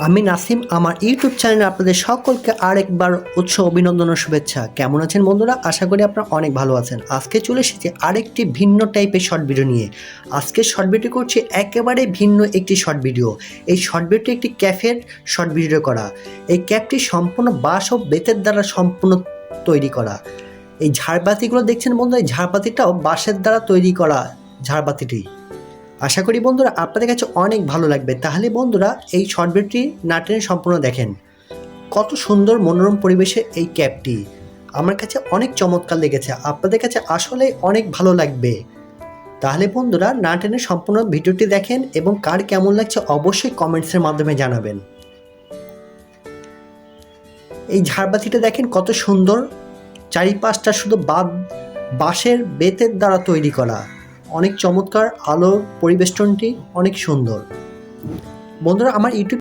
আমি নাসিম, আমার ইউটিউব চ্যানেলে আপনাদের সকলকে আরেকবার অভিনন্দন ও শুভেচ্ছা। কেমন আছেন বন্ধুরা? আশা করি আপনারা অনেক ভালো আছেন। আজকে চলে এসেছি আরেকটি ভিন্ন টাইপের শর্ট ভিডিও নিয়ে। আজকে শর্ট ভিডিও করছি একেবারে ভিন্ন একটি শর্ট ভিডিও। এই শর্ট ভিডিওটি একটি ক্যাফের শর্ট ভিডিও করা। এই ক্যাফটি সম্পূর্ণ বাঁশ ও বেতের দ্বারা সম্পূর্ণ তৈরি করা। এই ঝাড়বাতিগুলো দেখছেন বন্ধুরা, এই ঝাড়বাতিটাও বাঁশের দ্বারা তৈরি করা ঝাড়বাতিটি। আশা করি বন্ধুরা আপনাদের কাছে অনেক ভালো লাগবে। তাহলে বন্ধুরা এই শর্ট ভিডিওটি না টেনে সম্পূর্ণ দেখেন। কত সুন্দর মনোরম পরিবেশে এই ক্যাবটি আমার কাছে অনেক চমৎকার লেগেছে, আপনাদের কাছে আসলে অনেক ভালো লাগবে। তাহলে বন্ধুরা না টেনে সম্পূর্ণ ভিডিওটি দেখেন এবং কার কেমন লাগছে অবশ্যই কমেন্টসের মাধ্যমে জানাবেন। এই ঝাড়বাতিটা দেখেন কত সুন্দর, চারিপাশটা শুধু বাঁশের বেতের দ্বারা তৈরি করা। অনেক চমৎকার, আলোর পরিবেষ্টনটি অনেক সুন্দর। বন্ধুরা আমার ইউটিউব